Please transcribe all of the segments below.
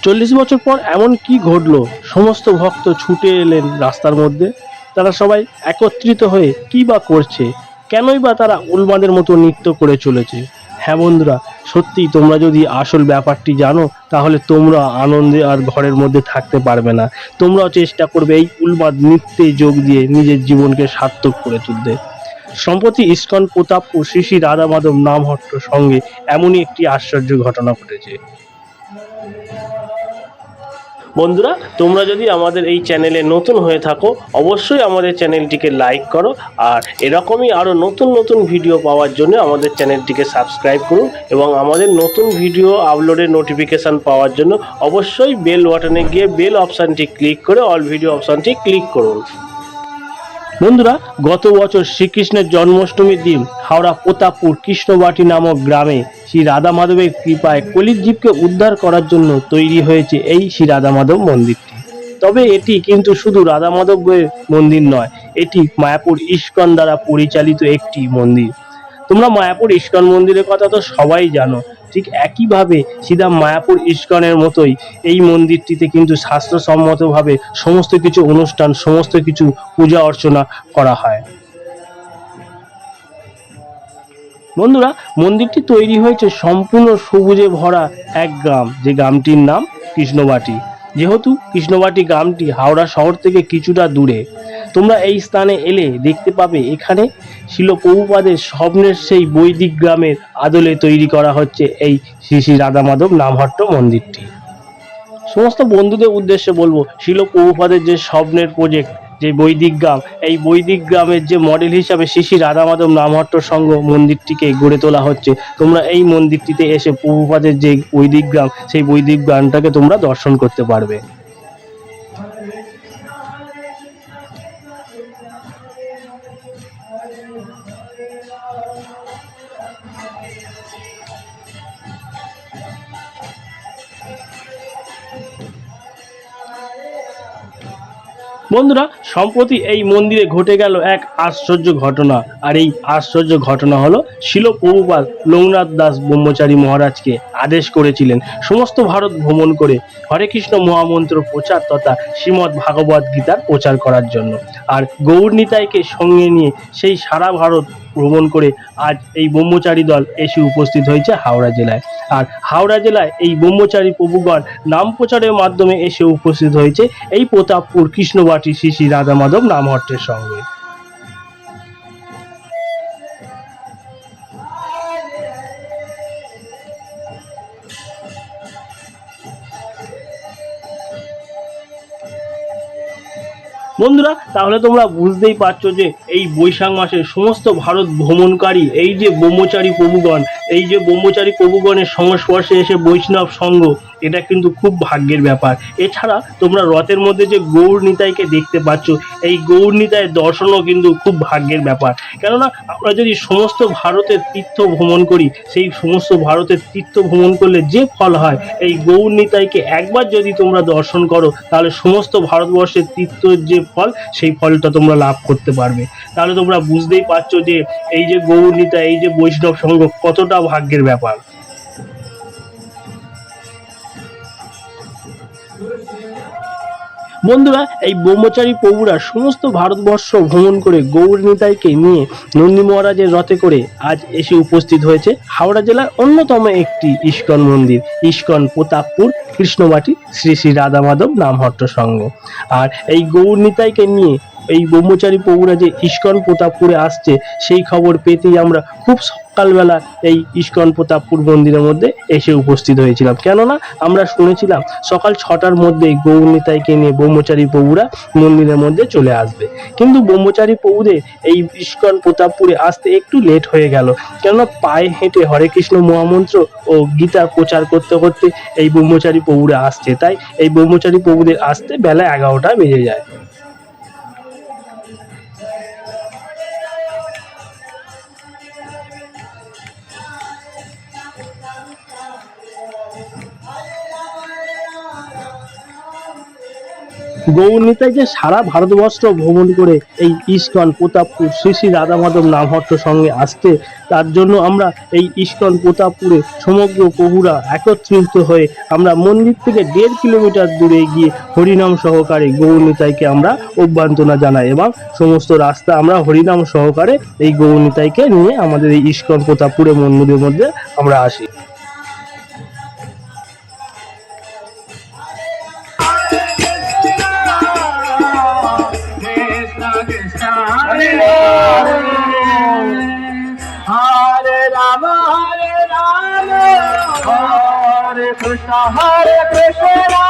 40 বছর পর এমন কি ঘটলো? সমস্ত ভক্ত ছুটে এলেন রাস্তার মধ্যে। তারা সবাই একত্রিত হয়ে কি বা করছে? কেনই বা তারা উন্মাদের মতো নৃত্য করে চলেছে? হ্যাঁ বন্ধুরা, সত্যি তোমরা যদি আসল ব্যাপারটি জানো তাহলে তোমরা আনন্দে আর ঘরের মধ্যে থাকতে পারবে না। তোমরাও চেষ্টা করবে এই উন্মাদ নৃত্যে যোগ দিয়ে নিজের জীবনকে সার্থক করে তুলতে। সম্প্রতি ইস্কন প্রতাপপুর শ্রী শ্রী রাধা মাধব নামহট্ট সঙ্গে এমনই একটি আশ্চর্য ঘটনা ঘটেছে। বন্ধুরা, তোমরা যদি আমাদের এই চ্যানেলে নতুন হয়ে থাকো অবশ্যই আমাদের চ্যানেলটিকে লাইক করো, আর এরকমই আরও নতুন নতুন ভিডিও পাওয়ার জন্য আমাদের চ্যানেলটিকে সাবস্ক্রাইব করুন এবং আমাদের নতুন ভিডিও আপলোডের নোটিফিকেশান পাওয়ার জন্য অবশ্যই বেল বাটনে গিয়ে বেল অপশানটি ক্লিক করে অল ভিডিও অপশানটি ক্লিক করুন। বন্ধুরা, গত বছর শ্রীকৃষ্ণের জন্মাষ্টমীর দিন হাওড়া প্রতাপপুর কৃষ্ণবাটি নামক গ্রামে শ্রী রাধা মাধবের কৃপায় কলির জীবকে উদ্ধার করার জন্য তৈরি হয়েছে এই শ্রী রাধা মাধব মন্দিরটি। তবে এটি কিন্তু শুধু রাধা মাধবের মন্দির নয়, এটি মায়াপুর ইস্কন দ্বারা পরিচালিত একটি মন্দির। তোমরা মায়াপুর ইস্কন মন্দিরের কথা তো সবাই জানো। ঠিক একইভাবে সিধা মায়াপুর ইস্কনের মতোই এই মন্দিরটিতে কিন্তু শাস্ত্রসম্মতভাবে সমস্ত কিছু অনুষ্ঠান, সমস্ত কিছু পূজা অর্চনা করা হয়। বন্ধুরা, মন্দিরটি তৈরি হয়েছে সম্পূর্ণ সবুজে ভরা এক গ্রাম, যে গ্রামটির নাম কৃষ্ণবাটি। যেহেতু কৃষ্ণবাটি গ্রামটি হাওড়া শহর থেকে কিছুটা দূরে, তোমরা এই স্থানে এলে দেখতে পাবে এখানে শিল প্রভুপাদের স্বপ্নের সেই বৈদিক গ্রামের আদলে তৈরি করা হচ্ছে এই শ্রী শ্রী রাধা মাধব নামহট্ট মন্দিরটি। সমস্ত বন্ধুদের উদ্দেশ্যে বলবো, শিল প্রভুপাদের যে স্বপ্নের প্রজেক্ট, যে বৈদিক গ্রাম, এই বৈদিক গ্রামের যে মডেল হিসাবে শ্রী শ্রী রাধা মাধব নামহট্ট সংঘ মন্দিরটিকে গড়ে তোলা হচ্ছে। তোমরা এই মন্দিরটিতে এসে প্রভুপাদের যে বৈদিক গ্রাম, সেই বৈদিক গ্রামটাকে তোমরা দর্শন করতে পারবে। বন্ধুরা, সম্প্রতি এই মন্দিরে ঘটে গেল এক আশ্চর্য ঘটনা, আর এই আশ্চর্য ঘটনা হলো শিল প্রভুপাদ লোকনাথ দাস ব্রহ্মচারী মহারাজকে আদেশ করেছিলেন সমস্ত ভারত ভ্রমণ করে হরে কৃষ্ণ মহামন্ত্র প্রচার তথা শ্রীমদ্ ভাগবত গীতার প্রচার করার জন্য। আর গৌর নিতাইকে সঙ্গে নিয়ে সেই সারা ভারত ভ্রমণ করে আজ এই ব্রহ্মচারী দল এসে উপস্থিত হয়েছে হাওড়া জেলায়। আর হাওড়া জেলায় এই ব্রহ্মচারী প্রভুগণ নাম প্রচারের মাধ্যমে এসে উপস্থিত হয়েছে এই প্রতাপপুর কৃষ্ণবাটি শ্রী শ্রী রাধা মাধব নামহট্টের সঙ্গে। বন্ধুরা, তাহলে তোমরা বুঝতেই পারছো যে এই বৈশাখ মাসে সমস্ত ভারত ভ্রমণকারী এই যে ব্রহ্মচারী প্রভুগণ, এই যে ব্রহ্মচারী প্রভুগণের সংস্পর্শে এসে বৈষ্ণব সঙ্গ, এটা কিন্তু খুব ভাগ্যের ব্যাপার। এছাড়া তোমরা রথের মধ্যে যে গৌর নিতাইকে দেখতে পাচ্ছ, এই গৌর নিতাইয়ের দর্শনও কিন্তু খুব ভাগ্যের ব্যাপার। কেননা আমরা যদি সমস্ত ভারতের তীর্থ ভ্রমণ করি, সেই সমস্ত ভারতের তীর্থ ভ্রমণ করলে যে ফল হয়, এই গৌর নিতাইকে একবার যদি তোমরা দর্শন করো তাহলে সমস্ত ভারতবর্ষের তীর্থের যে ফল, সেই ফলটা তোমরা লাভ করতে পারবে। তাহলে তোমরা বুঝতেই পারছো যে এই যে গৌর নিতাই, এই যে বৈষ্ণব সংঘ কতটা ভাগ্যের ব্যাপার। বন্ধুরা, এই ব্রহ্মচারী প্রভুরা সমস্ত ভারতবর্ষ ভ্রমণ করে গৌর নিতাইকে নিয়ে নন্দী মহারাজের রথে করে আজ এসে উপস্থিত হয়েছে হাওড়া জেলার অন্যতম একটি ইস্কন মন্দির, ইস্কন প্রতাপপুর কৃষ্ণবাটি শ্রী শ্রী রাধা মাধব নামহট্ট সংঘ। আর এই গৌর নিতাইকে নিয়ে এই ব্রহ্মচারী প্রভুরা যে ইস্কন প্রতাপপুরে আসছে, সেই খবর পেতেই আমরা খুব সকালবেলা এই ইস্কন প্রতাপপুর মন্দিরের মধ্যে এসে উপস্থিত হয়েছিলাম। কেননা আমরা শুনেছিলাম সকাল 6টার মধ্যেই গৌর নিতাইকে নিয়ে ব্রহ্মচারী প্রভুরা মন্দিরের মধ্যে চলে আসবে। কিন্তু ব্রহ্মচারী প্রভুদের এই ইস্কন প্রতাপপুরে আসতে একটু লেট হয়ে গেল। কেননা পায়ে হেঁটে হরে কৃষ্ণ মহামন্ত্র ও গীতার প্রচার করতে করতে এই ব্রহ্মচারী প্রভুরা আসছে, তাই এই ব্রহ্মচারী প্রভুদের আসতে বেলা 11টা বেজে যায়। গৌরনিতাই যে সারা ভারতবর্ষ ভ্রমণ করে এই ইস্কন প্রতাপপুর শ্রী শ্রী রাধা মাধব নামহট্ট সঙ্গে আসতে, তার জন্য আমরা এই ইস্কন প্রতাপপুরে সমগ্র প্রভুরা একত্রিত হয়ে আমরা মন্দির থেকে 1.5 কিলোমিটার দূরে গিয়ে হরিনাম সহকারে গৌরনিতাইকে আমরা অভ্যর্থনা জানাই এবং সমস্ত রাস্তা আমরা হরিনাম সহকারে এই গৌরনিতাইকে নিয়ে আমাদের এই ইস্কন প্রতাপপুরে মন্দিরের মধ্যে আমরা আসি। Hare Rama, Hare Krishna, Krishna Krishna, Hare Hare, Hare Rama,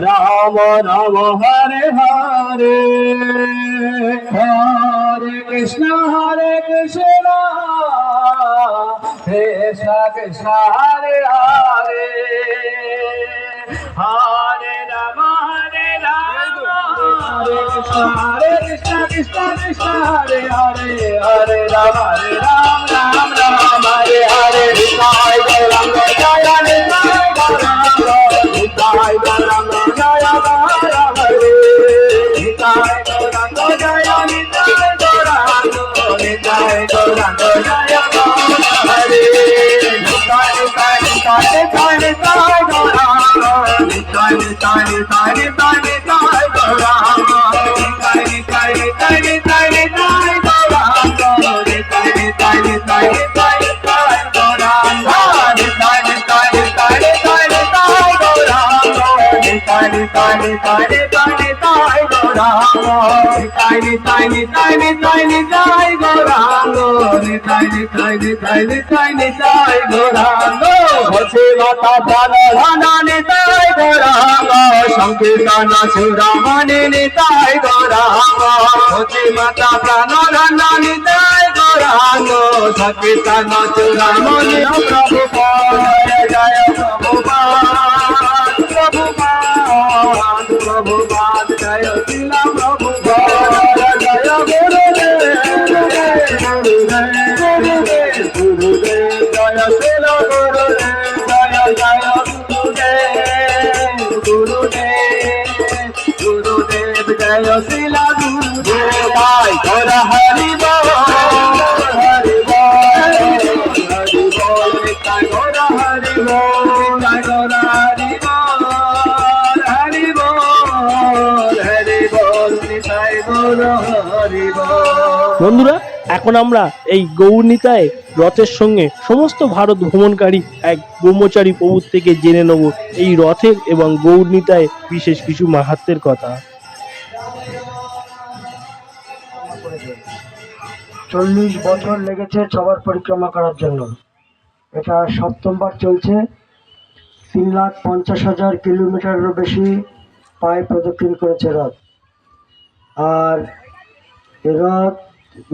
Rama Rama, Hare Hare, Hare Krishna, Krishna Krishna, Hare Hare, Hare Rama, Hare Krishna, Krishna Krishna, Hare Hare, Hare Rama, Ram Ram, Hare Hare, Nitai Gauranga Jaya, Nitai Gauranga, Nitai Gauranga Jaya, Hare Nitai Gauranga Jaya, Nitai Gauranga, Nitai Gauranga Jaya, Hare Nitai Gauranga, সংকীর্তন সুরামণি নিতাই গৌরাঙ্গ, মাতা প্রাণ নিতাই গৌরাঙ্গ, সংকীর্তন সুরামণি প্রভুপাদ, জয় প্রভুপাদ, প্রভুপাদ, প্রভুপাদ, জয় শিলা প্রভুপাদ, জয় গুরুদেব, গুরুদেব, গুরুদেব, জয় শিলা গুরুদেব, জয় জয় গুরুদেব, জয় শিলা গুরুদেব, গৌর হরি বল, হরি বল, হরি বল, গৌর হরি বল, গৌর হরি বল, হরি বল, হরি বল, নিতাই গৌর হরি বল। বন্ধুরা, এখন আমরা এই গৌরনিতাই রথের সঙ্গে সমস্ত ভারত ভ্রমণকারী এক ব্রহ্মচারী প্রভুর থেকে জেনে নেব এই রথের এবং গৌরনিতাই বিশেষ কিছু মাহাত্ম্যের কথা। 40 বছর লেগেছে সবার পরিক্রমা করার জন্য। এটা 7বার চলছে। 3,50,000 কিলোমিটারেরও বেশি পায়ে প্রদক্ষিণ করেছে রথ। আর এ রথ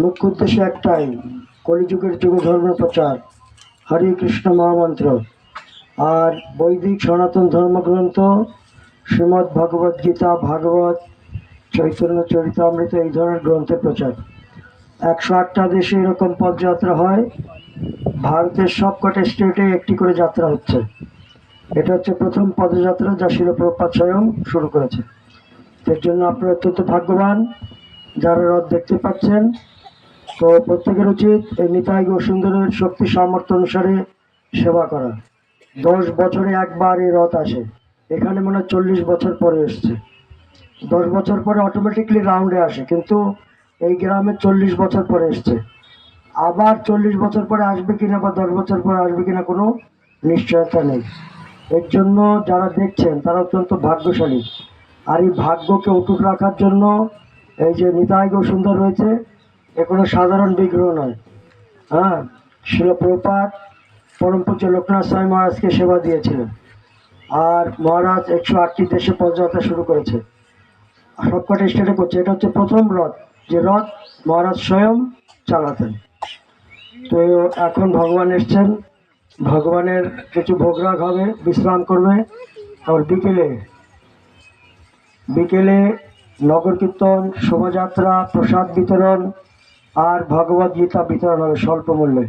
মুখ্য উদ্দেশ্য একটাই, কলিযুগের যুগে ধর্ম প্রচার, হরে কৃষ্ণ মহামন্ত্র আর বৈদিক সনাতন ধর্মগ্রন্থ শ্রীমদ্ ভগবদ গীতা, ভাগবত, চৈতন্য চরিতামৃত এই ধরনের গ্রন্থের প্রচার। 108টা দেশে এরকম পদযাত্রা হয়। ভারতের সবকটা স্টেটে একটি করে যাত্রা হচ্ছে। এটা হচ্ছে প্রথম পদযাত্রা যা শিল প্রভুপাদ স্বয়ং শুরু করেছে। এর জন্য আপনারা অত্যন্ত ভাগ্যবান যারা রথ দেখতে পাচ্ছেন। তো প্রত্যেকের উচিত এই নিতাই গৌরসুন্দরের শক্তি সামর্থ্য অনুসারে সেবা করা। 10 বছরে একবার এই রথ আসে। এখানে মনে হয় 40 বছর পরে এসছে। 10 বছর পরে অটোমেটিকলি রাউন্ডে আসে, কিন্তু এই গ্রামে 40 বছর পরে এসছে। আবার 40 বছর পরে আসবে কিনা বা 10 বছর পরে আসবে কিনা কোনো নিশ্চয়তা নেই। এর জন্য যারা দেখছেন তারা অত্যন্ত ভাগ্যশালী। আর এই ভাগ্যকে অটুট রাখার জন্য এই যে নিতাই গৌরসুন্দর রয়েছে, এ কোনো সাধারণ বিগ্রহ নয়। হ্যাঁ, শিল প্রভুপাদ পরম পূজ্য লোকনাথ স্বামী মহারাজকে সেবা দিয়েছিলেন। আর মহারাজ 108টি দেশে পদযাত্রা শুরু করেছে, সবকটা স্টেটে করছে। এটা হচ্ছে প্রথম রথ যে রথ মহারাজ স্বয়ং চালাতেন। তো এখন ভগবান এসছেন, ভগবানের কিছু ভোগরাগ হবে, বিশ্রাম করবে। আর বিকেলে নগর কীর্তন, শোভাযাত্রা, প্রসাদ বিতরণ আর ভগবদ গীতা বিতরণ হবে স্বল্প মূল্যে।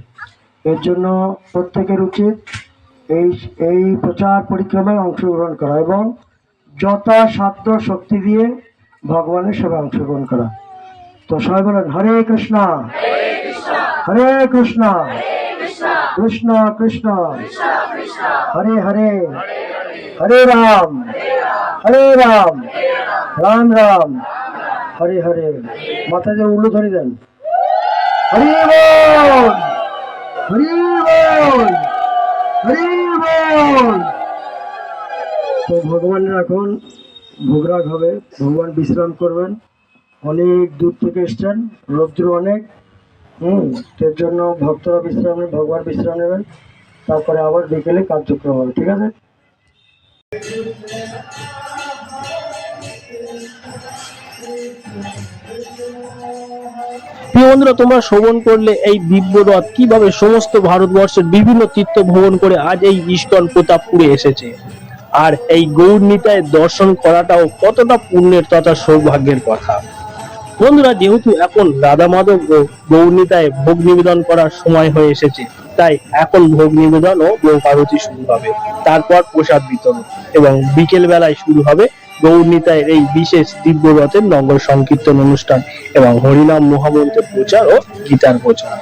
এর জন্য প্রত্যেকের উচিত এই এই প্রচার পরিক্রমায় অংশগ্রহণ করা এবং যথাসাধ্য শক্তি দিয়ে ভগবানের সেবায় অংশগ্রহণ করা। তো সবাই বলেন হরে কৃষ্ণ হরে কৃষ্ণ কৃষ্ণ কৃষ্ণ হরে হরে হরে রাম রাম রাম হরে হরে। মাথায় যে উল্লু ধরে দেন। হরি বল হরি বল হরি বল। তো ভগবানের এখন ভোগরাগ হবে, ভগবান বিশ্রাম করবেন। অনেক দূর থেকে এসছেন, রৌদ্র অনেক, এর জন্য ভক্তরা বিশ্রাম নেবেন, ভগবান বিশ্রাম নেবেন, তারপরে আবার বিকেলে কার্যক্রম হবে। ঠিক আছে। প্রিয় বন্ধুরা, তোমরা শ্রবণ করলে এই দিব্য রথ কিভাবে সমস্ত ভারতবর্ষের বিভিন্ন তীর্থ ভ্রমণ করে আজ এই ইস্কন প্রতাপপুরে এসেছে। আর এই গৌর নিতাইয়ের দর্শন করাটাও কতটা পুণ্যের তথা সৌভাগ্যের কথা। বন্ধুরা, যেহেতু এখন রাধা মাধব ও গৌর নিতাইয়ে ভোগ নিবেদন করার সময় হয়ে এসেছে, তাই এখন ভোগ নিবেদন ও ভোগ আরতি শুরু হবে, তারপর প্রসাদ বিতরণ এবং বিকেল বেলায় শুরু হবে গৌর নিতাইয়ের এই বিশেষ দিব্য রথের নগর সংকীর্তন অনুষ্ঠান এবং হরিনাম মহামন্ত্রের প্রচার ও গীতার প্রচার।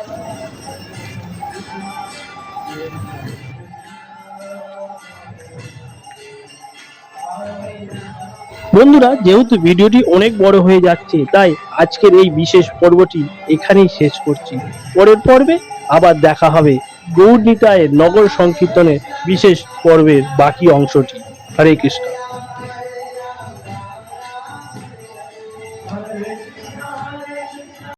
বন্ধুরা, যেহেতু ভিডিওটি অনেক বড় হয়ে যাচ্ছে, তাই আজকের এই বিশেষ পর্বটি এখানেই শেষ করছি। পরের পর্বে আবার দেখা হবে গৌর নিতাইয়ের নগর সংকীর্তনের বিশেষ পর্বের বাকি অংশটি। হরে কৃষ্ণ।